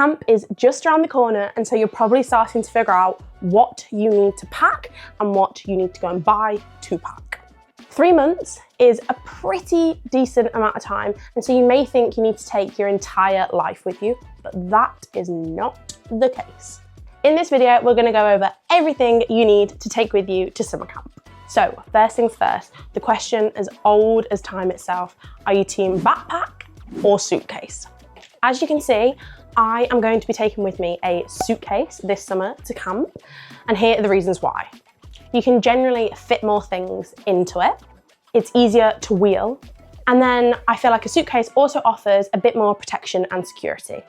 Camp is just around the corner, and so you're probably starting to figure out what you need to pack and what you need to go and buy to pack. 3 months is a pretty decent amount of time, and so you may think you need to take your entire life with you, but that is not the case. In this video, we're going to go over everything you need to take with you to summer camp. So first things first, the question as old as time itself, are you team backpack or suitcase? As you can see, I am going to be taking with me a suitcase this summer to camp, and here are the reasons why. You can generally fit more things into it, it's easier to wheel, and then I feel like a suitcase also offers a bit more protection and security.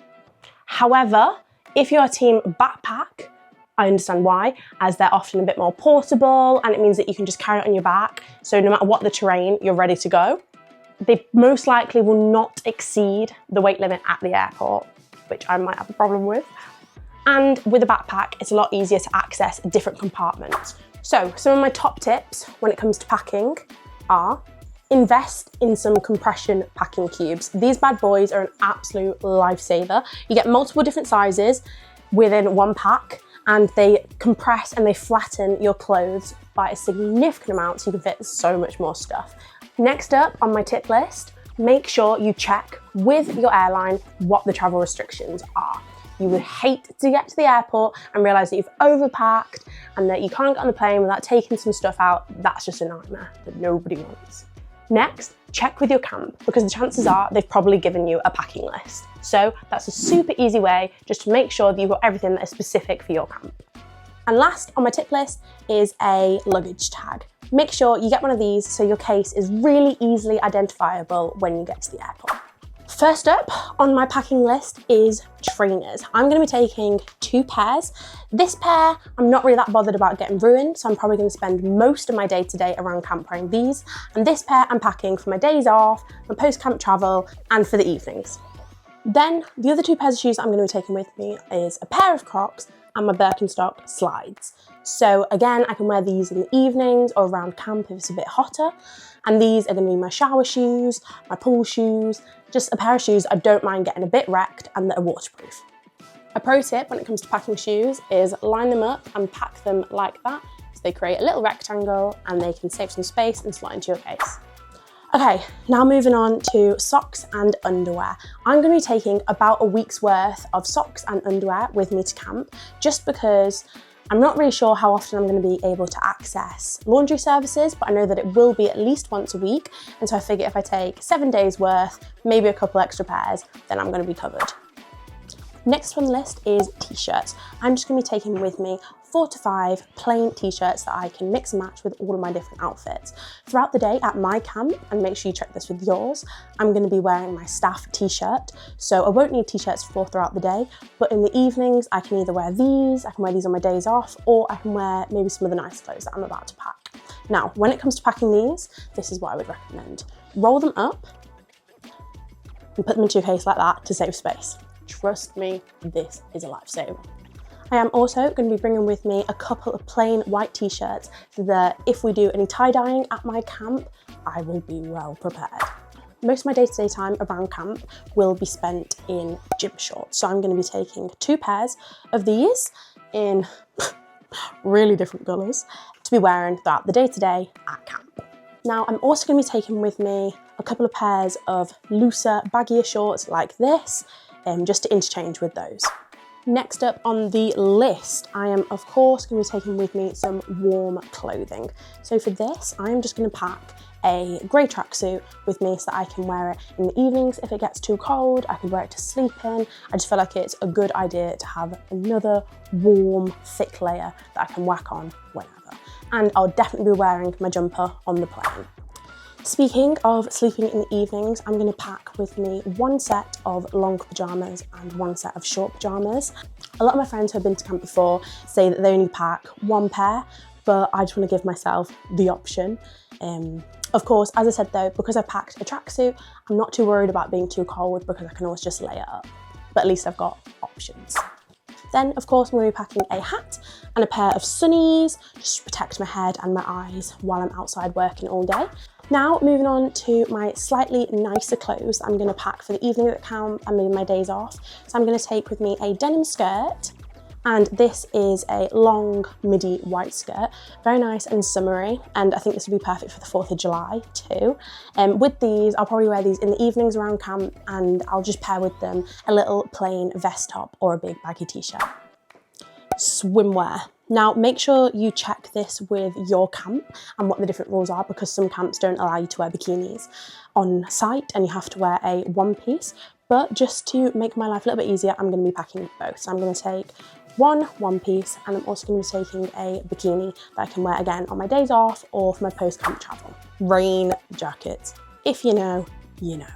However, if you're a team backpack, I understand why, as they're often a bit more portable and it means that you can just carry it on your back, so no matter what the terrain, you're ready to go. They most likely will not exceed the weight limit at the airport, which I might have a problem with. And with a backpack, it's a lot easier to access different compartments. So some of my top tips when it comes to packing are invest in some compression packing cubes. These bad boys are an absolute lifesaver. You get multiple different sizes within one pack, and they compress and they flatten your clothes by a significant amount, so you can fit so much more stuff. Next up on my tip list, make sure you check with your airline what the travel restrictions are. You would hate to get to the airport and realise that you've overpacked and that you can't get on the plane without taking some stuff out. That's just a nightmare that nobody wants. Next, check with your camp, because the chances are they've probably given you a packing list. So that's a super easy way just to make sure that you've got everything that is specific for your camp. And last on my tip list is a luggage tag. Make sure you get one of these so your case is really easily identifiable when you get to the airport. First up on my packing list is trainers. I'm going to be taking 2 pairs. This pair, I'm not really that bothered about getting ruined, so I'm probably going to spend most of my day-to-day around camp wearing these. And this pair I'm packing for my days off, my post-camp travel, and for the evenings. Then the other 2 pairs of shoes I'm going to be taking with me is a pair of Crocs and my Birkenstock slides. So again, I can wear these in the evenings or around camp if it's a bit hotter. And these are going to be my shower shoes, my pool shoes, just a pair of shoes I don't mind getting a bit wrecked and that are waterproof. A pro tip when it comes to packing shoes is line them up and pack them like that, so they create a little rectangle and they can save some space and slot into your case. Okay, now moving on to socks and underwear. I'm going to be taking about a week's worth of socks and underwear with me to camp, just because I'm not really sure how often I'm going to be able to access laundry services, but I know that it will be at least once a week. And so I figure if I take 7 days worth, maybe a couple extra pairs, then I'm going to be covered. Next on the list is t-shirts. I'm just going to be taking with me 4 to 5 plain t-shirts that I can mix and match with all of my different outfits. Throughout the day at my camp, and make sure you check this with yours, I'm going to be wearing my staff t-shirt, so I won't need t-shirts for throughout the day, but in the evenings I can either wear these, I can wear these on my days off, or I can wear maybe some of the nice clothes that I'm about to pack. Now, when it comes to packing these, this is what I would recommend. Roll them up and put them into your case like that to save space. Trust me, this is a lifesaver. I am also going to be bringing with me a couple of plain white t-shirts so that if we do any tie-dyeing at my camp, I will be well prepared. Most of my day-to-day time around camp will be spent in gym shorts, so I'm going to be taking 2 pairs of these in really different colours to be wearing throughout the day-to-day at camp. Now, I'm also going to be taking with me a couple of pairs of looser, baggier shorts like this, just to interchange with those. Next up on the list, I am of course going to be taking with me some warm clothing. So for this, I am just going to pack a grey tracksuit with me so that I can wear it in the evenings. If it gets too cold, I can wear it to sleep in. I just feel like it's a good idea to have another warm, thick layer that I can whack on whenever. And I'll definitely be wearing my jumper on the plane. Speaking of sleeping in the evenings, I'm going to pack with me 1 set of long pyjamas and 1 set of short pyjamas. A lot of my friends who have been to camp before say that they only pack 1 pair, but I just want to give myself the option. Of course, as I said though, because I packed a tracksuit, I'm not too worried about being too cold because I can always just lay it up. But at least I've got options. Then, of course, I'm going to be packing a hat and a pair of sunnies just to protect my head and my eyes while I'm outside working all day. Now moving on to my slightly nicer clothes that I'm going to pack for the evening at camp and maybe my days off. So I'm going to take with me a denim skirt, and this is a long midi white skirt, very nice and summery, and I think this would be perfect for the 4th of July too. With these, I'll probably wear these in the evenings around camp, and I'll just pair with them a little plain vest top or a big baggy t-shirt. Swimwear. Now make sure you check this with your camp and what the different rules are, because some camps don't allow you to wear bikinis on site and you have to wear a one piece. But just to make my life a little bit easier, I'm going to be packing both. So I'm going to take one piece, and I'm also going to be taking a bikini that I can wear again on my days off or for my post-camp travel. Rain jackets. If you know, you know.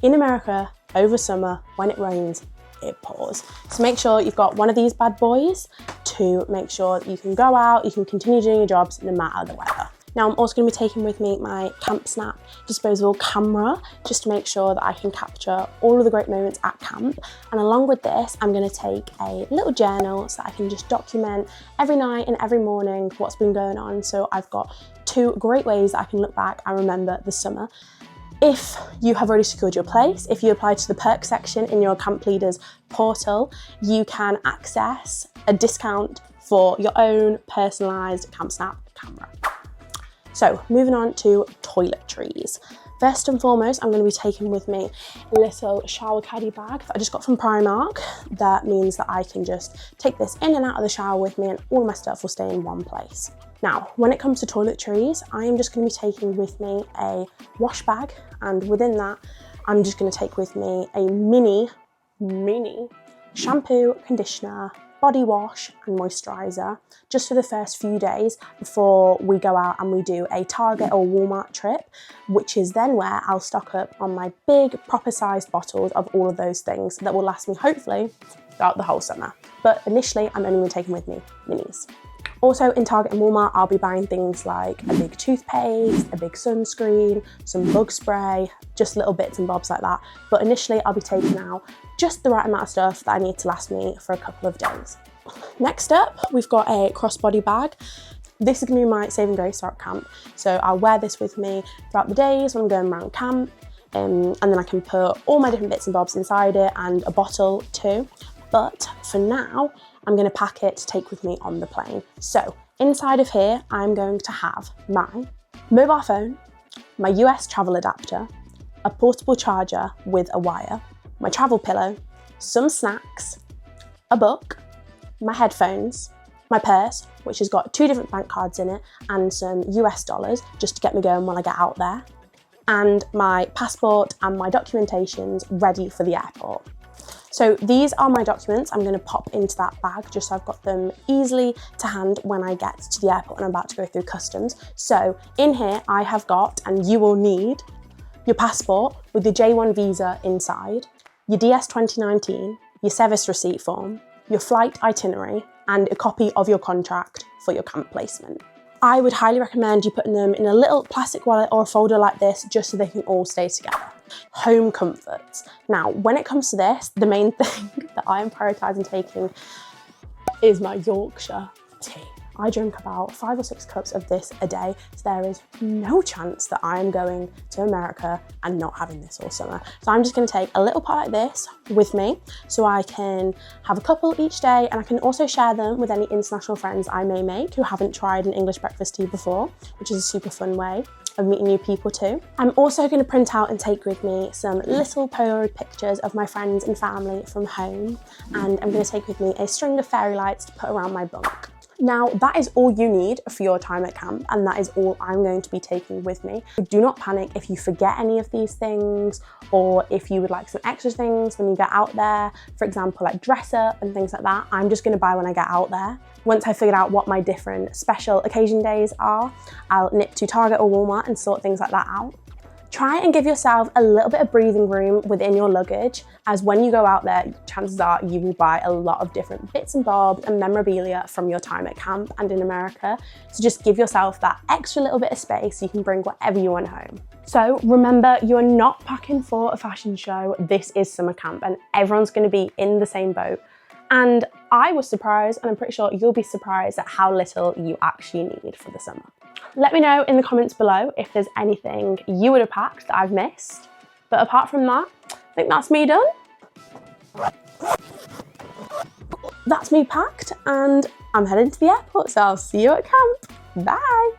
In America, over summer, when it rains, it pours. So make sure you've got one of these bad boys to make sure that you can go out, you can continue doing your jobs no matter the weather. Now I'm also going to be taking with me my Camp Snap disposable camera, just to make sure that I can capture all of the great moments at camp. And along with this, I'm going to take a little journal so that I can just document every night and every morning what's been going on. So I've got 2 great ways that I can look back and remember the summer. If you have already secured your place, if you apply to the perks section in your camp leaders portal, you can access a discount for your own personalised Camp Snap camera. So moving on to toiletries. First and foremost, I'm going to be taking with me a little shower caddy bag that I just got from Primark. That means that I can just take this in and out of the shower with me, and all my stuff will stay in one place. Now, when it comes to toiletries, I am just going to be taking with me a wash bag, and within that, I'm just going to take with me a mini shampoo, conditioner, body wash and moisturiser, just for the first few days before we go out and we do a Target or Walmart trip, which is then where I'll stock up on my big proper sized bottles of all of those things that will last me hopefully throughout the whole summer. But initially I'm only going to be taking with me minis. Also in Target and Walmart, I'll be buying things like a big toothpaste, a big sunscreen, some bug spray, just little bits and bobs like that. But initially I'll be taking out just the right amount of stuff that I need to last me for a couple of days. Next up, we've got a crossbody bag. This is going to be my saving grace at camp. So I'll wear this with me throughout the days when I'm going around camp. And then I can put all my different bits and bobs inside it, and a bottle too. But for now, I'm going to pack it to take with me on the plane. So inside of here, I'm going to have my mobile phone, my US travel adapter, a portable charger with a wire, my travel pillow, some snacks, a book, my headphones, my purse, which has got 2 different bank cards in it, and some US dollars just to get me going when I get out there, and my passport and my documentations ready for the airport. So these are my documents. I'm going to pop into that bag just so I've got them easily to hand when I get to the airport and I'm about to go through customs. So in here I have got, and you will need, your passport with your J1 visa inside, your DS 2019, your service receipt form, your flight itinerary, and a copy of your contract for your camp placement. I would highly recommend you putting them in a little plastic wallet or a folder like this, just so they can all stay together. Home comforts. Now, when it comes to this, the main thing that I am prioritising taking is my Yorkshire tea. I drink about 5 or 6 cups of this a day, so there is no chance that I am going to America and not having this all summer. So I'm just going to take a little pot like this with me so I can have a couple each day, and I can also share them with any international friends I may make who haven't tried an English breakfast tea before, which is a super fun way of meeting new people too. I'm also going to print out and take with me some little Polaroid pictures of my friends and family from home, and I'm going to take with me a string of fairy lights to put around my bunk. Now, that is all you need for your time at camp, and that is all I'm going to be taking with me. Do not panic if you forget any of these things, or if you would like some extra things when you get out there, for example, like dress up and things like that. I'm just going to buy when I get out there. Once I figured out what my different special occasion days are, I'll nip to Target or Walmart and sort things like that out. Try and give yourself a little bit of breathing room within your luggage, as when you go out there, chances are you will buy a lot of different bits and bobs and memorabilia from your time at camp and in America. So just give yourself that extra little bit of space so you can bring whatever you want home. So remember, you are not packing for a fashion show. This is summer camp and everyone's going to be in the same boat. And I was surprised, and I'm pretty sure you'll be surprised at how little you actually need for the summer. Let me know in the comments below if there's anything you would have packed that I've missed. But apart from that, I think that's me done. That's me packed and I'm heading to the airport, so I'll see you at camp. Bye.